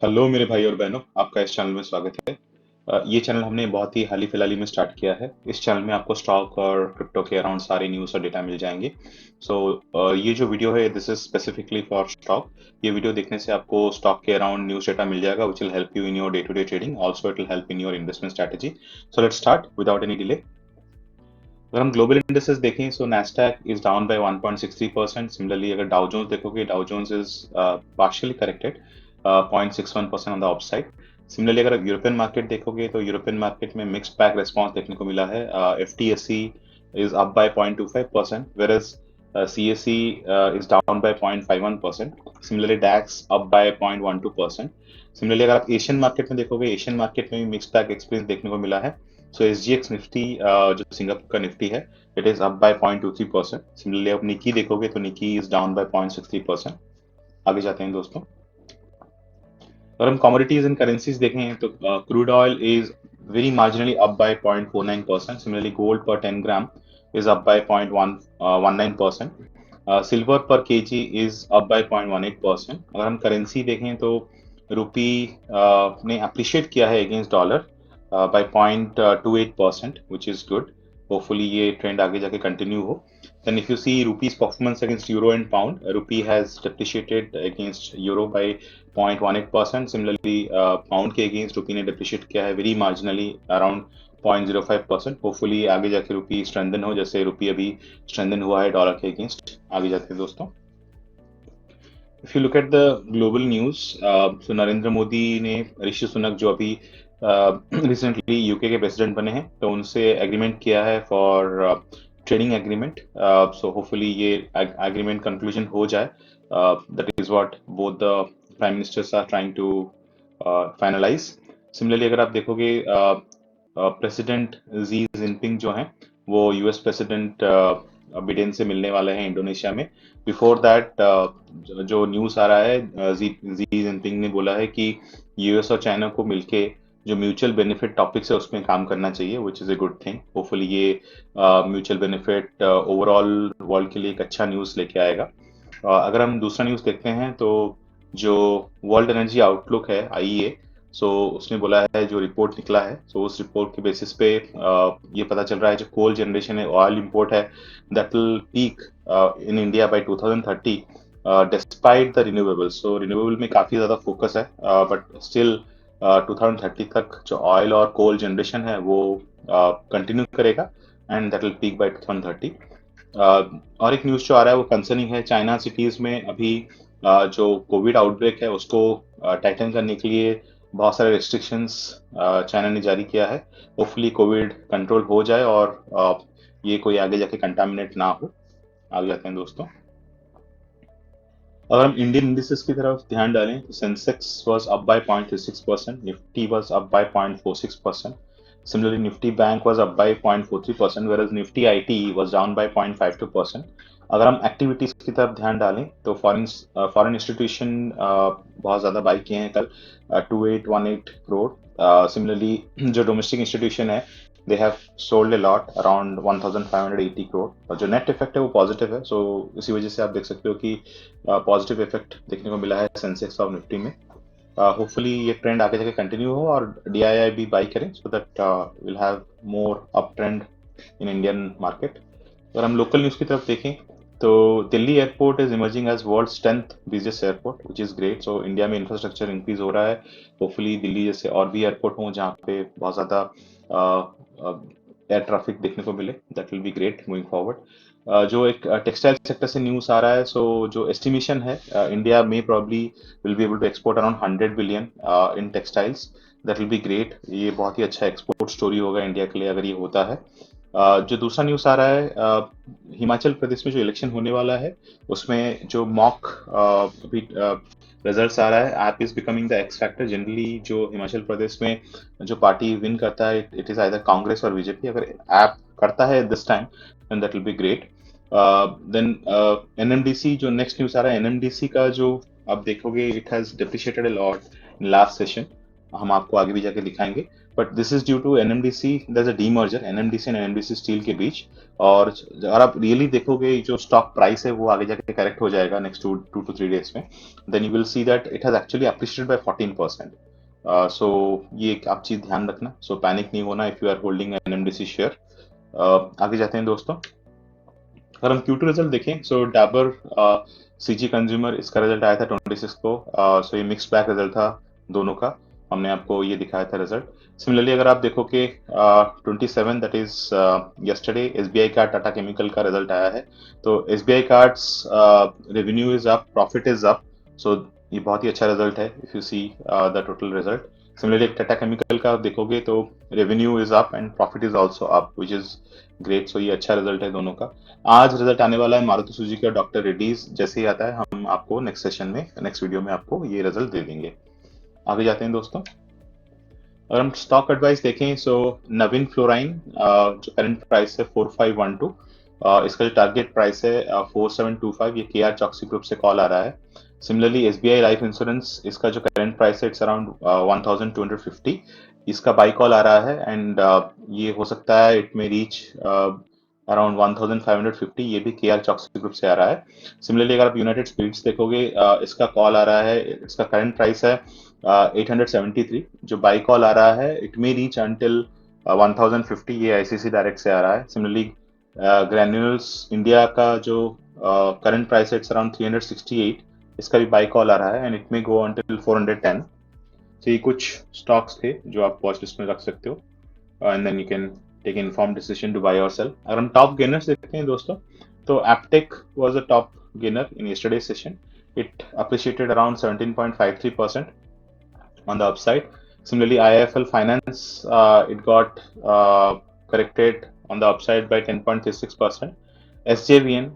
Hello मेरे भाई और बहनों, आपका इस चैनल में स्वागत है। ये चैनल हमने बहुत ही हाल ही फिलहाल ही में स्टार्ट किया है। इस चैनल में आपको स्टॉक और क्रिप्टो के अराउंड सारे न्यूज़ और डेटा मिल जाएंगे। ये जो वीडियो है this is specifically for stock. ये वीडियो देखने से आपको स्टॉक के अराउंड न्यूज़ डेटा मिल जाएगा which will help you in your day to day trading, also it will help in your investment strategy. So let's start without any delay. अगर हम global indexes देखें so Nasdaq is down by 1.63%। Similarly अगर Dow Jones देखोगे, Dow Jones is partially corrected 0.61% on the upside. Similarly अगर European market देखोगे तो European market में mixed bag response देखने को मिला है। FTSE is up by 0.25%, whereas CSE is down by 0.51%. Similarly, DAX up by 0.12%. Similarly अगर आप एशियन मार्केट में देखोगे, एशियन मार्केट में भी मिक्स बैग एक्सपीरियंस देखने को मिला है। सो SGX निफ्टी जो सिंगापुर का निफ्टी है, it is up by 0.23%। Similarly आप निकी देखोगे तो निकी इज डाउन बाय 0.63%। आगे जाते हैं दोस्तों। अगर हम कमोडिटीज एंड करेंसीज देखें तो crude oil is very marginally up by 0.49%। Similarly gold पर 10 gram is up by 0.19%। Silver पर केजी इज अप बाय 0.18%। अगर हम करेंसी देखें तो रुपी ने अप्रिशिएट किया है against dollar by 0.28%, which is good. Hopefully ये ट्रेंड आगे जाके कंटिन्यू हो। Then if you see rupee's performance against euro and pound, rupee has depreciated against euro by 0.18%. Similarly, pound के against rupee ने depreciate किया है very marginally around 0.05%. Hopefully आगे जाके rupee strengthen हो, जैसे rupee अभी strengthen हुआ है डॉलर के against। आगे जाते हैं दोस्तों। If you look at the global news, so Narendra Modi ने ऋषि सुनक जो अभी रिसेंटली यूके के प्रेसिडेंट बने हैं, तो उनसे एग्रीमेंट किया है for trading agreement. So hopefully ये एग्रीमेंट कंक्लूजन हो जाए। That is what both the prime ministers are trying to finalise. Similarly अगर आप देखोगे, प्रेसिडेंट जी जिनपिंग जो हैं वो यूएस प्रेसिडेंट बिडेन से मिलने वाले हैं इंडोनेशिया में। बिफोर दैट जो न्यूज़ आ रहा है, जी जिनपिंग ने बोला है कि यूएस और चाइना को मिलके जो म्यूचुअल बेनिफिट टॉपिक्स है उसमें काम करना चाहिए, which is a good thing. Hopefully ये म्यूचुअल बेनिफिट ओवरऑल वर्ल्ड के लिए एक अच्छा न्यूज़ लेके आएगा। अगर हम दूसरा न्यूज़ देखते हैं तो जो वर्ल्ड एनर्जी आउटलुक है आईईए, सो उसने बोला है, जो रिपोर्ट निकला है, सो उस रिपोर्ट के बेसिस पे ये पता चल रहा है जो कोल जनरेशन है, ऑयल इंपोर्ट है, that will peak in India by 2030 despite the renewables. So renewable में काफ़ी ज़्यादा फोकस है, बट स्टिल 2030 तक जो ऑयल और कोल जनरेशन है वो कंटिन्यू करेगा and that will peak bye 2030। और एक न्यूज़ जो आ रहा है वो कंसर्निंग है चाइना सिटीज़ में अभी जो कोविड आउटब्रेक है उसको टाइटन करने के लिए बहुत सारे रेस्ट्रिक्शंस चाइना ने जारी किया है। होपफुली कोविड कंट्रोल हो जाए और ये कोई आगे जाके कंटामिनेट ना हो। आगे जाते हैं दोस्तों। अगर हम इंडियन इंडिसेस की तरफ ध्यान डालें तो Sensex was up by 0.36%, Nifty was up by 0.46%। Similarly, Nifty Bank was up by 0.43%, whereas Nifty IT was down by 0.52%. अगर हम एक्टिविटीज की तरफ ध्यान डालें तो फॉरेन इंस्टीट्यूशन बहुत ज़्यादा बाई किए हैं कल, 2818 करोड़। सिमिलरली जो डोमेस्टिक इंस्टीट्यूशन है they have sold a lot around 1580 crore, और जो नेट इफेक्ट है वो पॉजिटिव है। सो इसी वजह से आप देख सकते हो कि पॉजिटिव इफेक्ट देखने को मिला है सेंसेक्स और निफ्टी में। होपफुली ये ट्रेंड आगे जाके कंटिन्यू हो और DII भी बाई करें, so that will have more up trend in Indian market. अगर हम लोकल न्यूज़ की तरफ देखें तो Delhi airport is emerging as world 10th busiest airport, which is great. So India में इंफ्रास्ट्रक्चर इंक्रीज हो रहा है। होपफुली दिल्ली जैसे और भी एयरपोर्ट हों जहाँ पे बहुत ज़्यादा एयर ट्रैफिक देखने को मिले, that will be great moving forward. जो एक टेक्सटाइल सेक्टर से न्यूज़ आ रहा है, सो जो एस्टिमेशन है, इंडिया में probably will be able to export around 100 billion in textiles. That will be great. ये बहुत ही अच्छा एक्सपोर्ट स्टोरी होगा इंडिया के लिए अगर ये होता है। जो दूसरा न्यूज़ आ रहा है, हिमाचल प्रदेश में जो इलेक्शन होने वाला है उसमें जो मॉक अभी रिजल्ट्स आ रहा है, app is becoming the x factor. Generally जो हिमाचल प्रदेश में जो पार्टी विन करता है इट इज आइदर कांग्रेस और बीजेपी। अगर ऐप करता है this time then that will be great. Then NMDC जो नेक्स्ट न्यूज़ आ रहा है, एनएमडीसी का जो आप देखोगे it has depreciated a lot in last session. हम आपको आगे भी जाके दिखाएंगे। But this is due to NMDC, there is a demerger NMDC and NMDC steel के बीच। और अगर आप रियली देखोगे जो स्टॉक प्राइस है वो आगे जाके करेक्ट हो जाएगा नेक्स्ट 2 to 3 days में, then you will see that it has actually appreciated by 14%। So ये एक आप चीज ध्यान रखना, सो पैनिक नहीं होना if you are holding NMDC share. आगे जाते हैं दोस्तों। अगर हम Q2 रिजल्ट देखें, सो डाबर सीजी कंज्यूमर इसका रिजल्ट आया था 26 को। सो ये मिक्स बैक रिजल्ट था दोनों का, हमने आपको ये दिखाया था रिजल्ट। सिमिलरली अगर आप देखो कि 27 that is yesterday SBI card Tata chemical का रिजल्ट आया है। तो SBI cards revenue is up, profit is up, so ये बहुत ही अच्छा रिजल्ट है if you see the total result. Similarly Tata chemical का आप देखोगे तो revenue is up and profit is also up which is great, so ये अच्छा रिजल्ट है दोनों का। आज रिजल्ट आने वाला है मारुति सुजुकी और डॉक्टर रेड्डीज, जैसे ही आता है हम आपको नेक्स्ट सेशन में, नेक्स्ट वीडियो में आपको ये रिजल्ट दे देंगे। आगे जाते हैं दोस्तों। अगर हम स्टॉक एडवाइस देखें, सो नवीन फ्लोराइन जो करंट प्राइस है 4512, इसका जो टारगेट प्राइस है 4725, ये केआर चॉक्सी ग्रुप से कॉल आ रहा है। सिमिलरली एसबीआई लाइफ इंश्योरेंस, इसका जो करंट प्राइस है इट्स अराउंड 1250, इसका बाई कॉल आ रहा है एंड ये हो सकता है इट में रीच अराउंड 1550, ये भी केआर चॉक्सी ग्रुप से आ रहा है। सिमिलरली अगर आप यूनाइटेड स्पिरिट्स देखोगे, इसका कॉल आ रहा है, इसका करंट प्राइस है 873, जो बाई कॉल आ रहा है इट मे रीच अंटिल 1050, ये आईसीसी डायरेक्ट से आ रहा है। सिमिलरली ग्रैन्यूल्स इंडिया का जो करंट प्राइस है इट्स अराउंड 368, इसका भी बाई कॉल आ रहा है and it may go until 410। तो ये कुछ स्टॉक्स थे जो आप वॉच लिस्ट में रख सकते हो and then you can take informed decision to buy और सेल। अगर हम टॉप गेनर्स देखते हैं दोस्तों, तो Aptech was the top gainer in yesterday session. It appreciated around 17.53% on the upside. Similarly, IIFL Finance, it got corrected on the upside by 10.36%. SJVN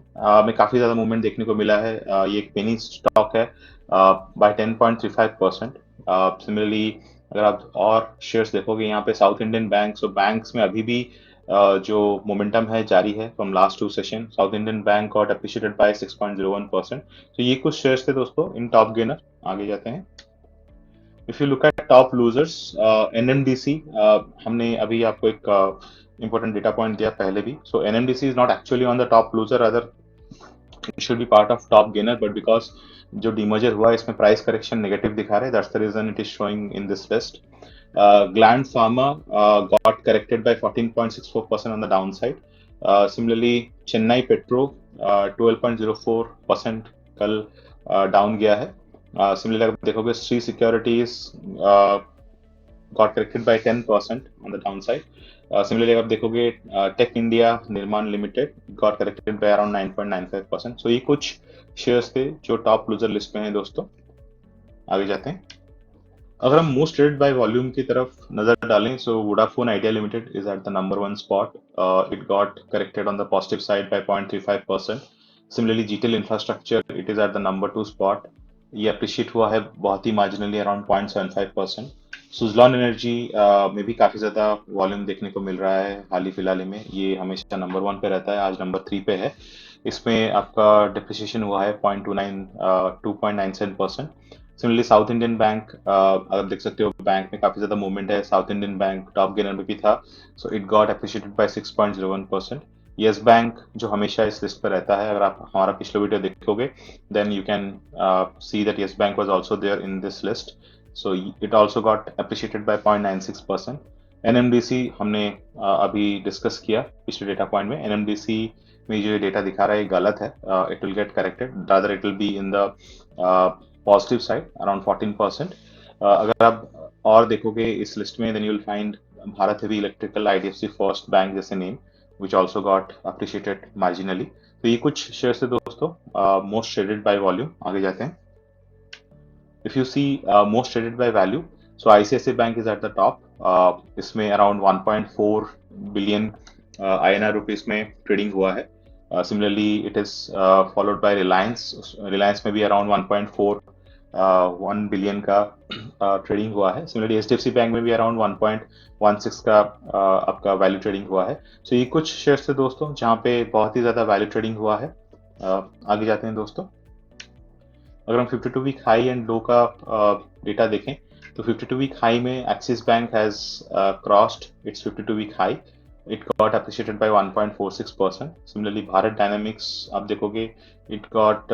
में काफी ज्यादा मूवमेंट देखने को मिला है, ये एक पेनी स्टॉक है बाय 10.35%। सिमिलरली अगर आप और शेयर्स देखोगे यहाँ पे साउथ इंडियन बैंक, सो बैंक्स में अभी भी जो मोमेंटम है जारी है from last 2 session. South Indian bank got appreciated bye 6.01%। तो ये कुछ शेयर्स थे दोस्तों इन टॉप गेनर। आगे जाते हैं। If you look at top losers, NMDC, हमने अभी आपको एक इंपॉर्टेंट डेटा पॉइंट दिया पहले भी। So NMDC is not actually on the top loser, other it should be part of top gainer, but because जो डीमर्जर हुआ है इसमें प्राइस करेक्शन नेगेटिव दिखा रहा है, that's the reason it is showing in this list. Gland Pharma got corrected by 14.64% on the downside. Similarly, Chennai Petro 12.04% कल down गया है। Similarly, अगर देखोगे Shree securities got corrected by 10% on the downside. Similarly, अगर देखोगे टेक इंडिया निर्माण limited got corrected by around 9.95%. So ये कुछ शेयर्स थे जो टॉप लूजर लिस्ट में हैं दोस्तों। आगे जाते हैं। अगर हम मोस्ट ट्रेडेड बाय वॉल्यूम की तरफ नजर डालें, so Vodafone Idea limited is at the number 1 spot. It got corrected on the positive side by 0.35%। Similarly GTL infrastructure it is at the number 2 spot, ये अप्रिशिएट हुआ है बहुत ही marginally around 0.75%। Suzlon energy में भी काफी ज्यादा वॉल्यूम देखने को मिल रहा है हाल ही फिलहाल में, ये हमेशा नंबर 1 पे रहता है, आज नंबर 3 पे है। इसमें आपका डिप्रिसिएशन हुआ है 2.97%। सिमिलरली साउथ इंडियन बैंक, अगर देख सकते हो बैंक में काफी ज्यादा मूवमेंट है, south Indian bank top gainer में भी था, so it got appreciated bye 6.01%। Yes bank जो हमेशा इस लिस्ट पर रहता है, अगर आप हमारा पिछला वीडियो देखोगे then you can see that yes bank was also there in this list, so it also got appreciated by 0.96%। NMDC हमने अभी डिस्कस किया पिछले डेटा पॉइंट में, एनएमडीसी में जो डेटा दिखा रहा है ये गलत है, it will get corrected, rather it will be in the positive side around 14%। अगर आप और देखोगे इस लिस्ट में then you will find Bharat heavy electrical, IDFC first bank जैसे name which also got appreciated marginally. तो ये कुछ शेयर्स थे दोस्तों मोस्ट ट्रेडेड बाय वॉल्यूम। आगे जाते हैं। If you see most traded by value, so ICICI bank is at the top, इसमें अराउंड 1.4 बिलियन INR रुपीस में ट्रेडिंग हुआ है। Similarly it is followed by Reliance, Reliance में भी अराउंड 1 बिलियन का ट्रेडिंग हुआ है। सिमिलरली एचडीएफसी बैंक में भी अराउंड 1.16 का आपका वैल्यू ट्रेडिंग हुआ है। सो ये कुछ शेयर्स थे दोस्तों जहाँ पे बहुत ही ज़्यादा वैल्यू ट्रेडिंग हुआ है। आगे जाते हैं दोस्तों। अगर हम 52 वीक हाई एंड लो का डेटा देखें तो 52 वीक हाई में Axis bank has crossed its 52 week high. It got appreciated by 1.46%. Similarly, Bharat Dynamics, आप देखोगे, it got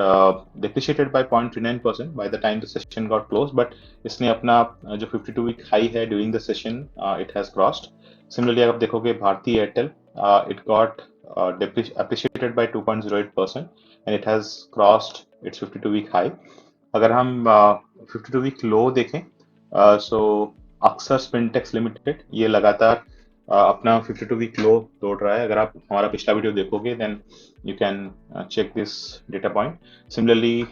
depreciated by 0.39% by the time the session got closed, but इसने अपना जो 52 week high है during the session, it has crossed. Similarly, आप देखोगे Bharti Airtel, it got appreciated by 2.08% and it has crossed its 52 week high. अगर हम 52 week लो देखें, सो अक्सर स्पिनटेक्स लिमिटेड ये लगातार अपना 52 वीक लो तोड़ रहा है. अगर आप हमारा पिछला वीडियो देखोगे then you can check this data point. Similarly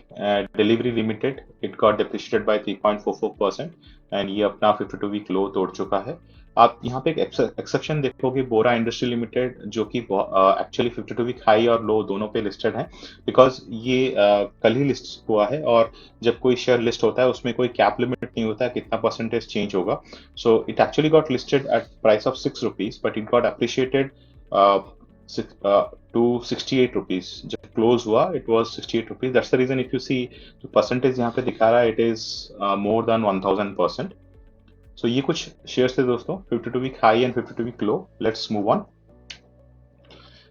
Delhivery limited, it got depreciated by 3.44% and ये अपना 52 वीक लो तोड़ चुका है. आप यहाँ पे एक एक्सेप्शन देखोगे, बोरा इंडस्ट्री लिमिटेड, जो कि एक्चुअली 52 वीक हाई और लो दोनों पे लिस्टेड है, बिकॉज ये कल ही लिस्ट हुआ है और जब कोई शेयर लिस्ट होता है उसमें कोई कैप लिमिट नहीं होता है कितना परसेंटेज चेंज होगा. So it actually got listed at price of 6 rupees, but it got appreciated to 68 rupees. जब क्लोज हुआ it was 68 rupees. That's the reason, if you see जो परसेंटेज यहाँ पे दिखा रहा है, it is more than 1000%. So ये कुछ शेयर्स थे दोस्तों, 52 week high and 52 week low. Let's move on.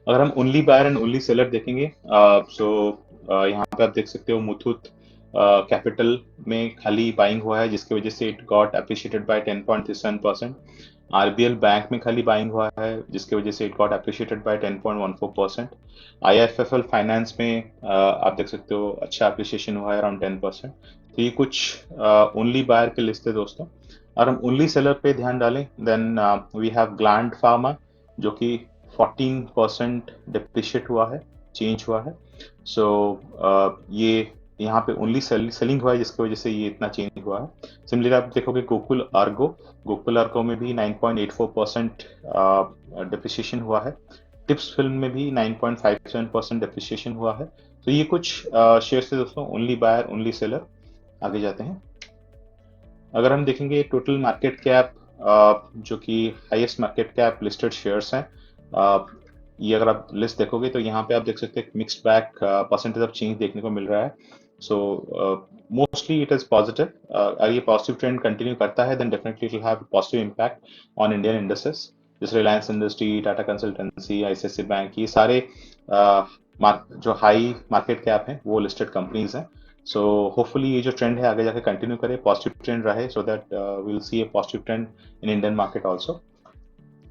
अगर हम only buyer and only seller देखेंगे, यहाँ पे आप देख सकते हो मुथूट कैपिटल में खाली बाइंग हुआ है, जिसकी वजह से it got appreciated by 10.37%. RBL bank में खाली बाइंग हुआ है, जिसकी वजह से it got appreciated by 10.14%. IFFL finance में आप देख सकते हो अच्छा अप्रिशिएशन हुआ है, अराउंड 10%. तो ये कुछ ओनली बायर के लिस्ट है दोस्तों. अगर हम ओनली सेलर पे ध्यान डालें then we have Gland Pharma, जो कि 14% डिप्रिशिएट हुआ है, चेंज हुआ है. सो ये यहाँ पे ओनली सेलिंग हुआ है, जिसकी वजह से ये इतना चेंज हुआ है. सिमिलरली आप देखोगे गोकुल अर्गो में भी 9.84% डिप्रिशिएशन हुआ है. टिप्स फिल्म में भी 9.57% डिप्रिशिएशन हुआ है. तो ये कुछ शेयर्स थे दोस्तों, ओनली बायर ओनली सेलर. आगे जाते हैं. अगर हम देखेंगे टोटल मार्केट कैप, जो कि highest market cap listed shares हैं, ये अगर आप लिस्ट देखोगे तो यहाँ पे आप देख सकते हैं mixed back percentage of change देखने को मिल रहा है. So mostly it is positive. अगर ये पॉजिटिव ट्रेंड कंटिन्यू करता है then definitely it will have positive impact on Indian industries, जैसे Reliance industry, Tata consultancy, ICICI bank. ये सारे जो हाई मार्केट कैप हैं वो लिस्टेड कंपनीज हैं. सो होपफुली ये जो ट्रेंड है आगे जाके कंटिन्यू करे, पॉजिटिव ट्रेंड रहे, so that we will see a positive trend in Indian market also.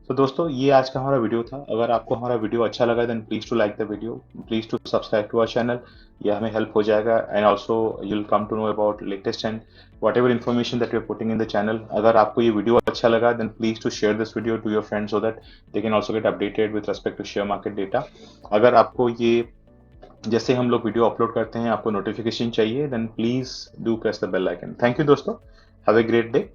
तो दोस्तों ये आज का हमारा वीडियो था. अगर आपको हमारा वीडियो अच्छा लगा then please to like the video, please to subscribe to our channel. ये हमें हेल्प हो जाएगा and also you will come to know about latest and whatever information that we are putting in the channel. अगर आपको ये video अच्छा लगा then please to share this video to your friends so that they can also get updated with respect to share market data. अगर आपको ये जैसे हम लोग वीडियो अपलोड करते हैं आपको नोटिफिकेशन चाहिए then please do press the bell icon. Thank you दोस्तों. Have a great day.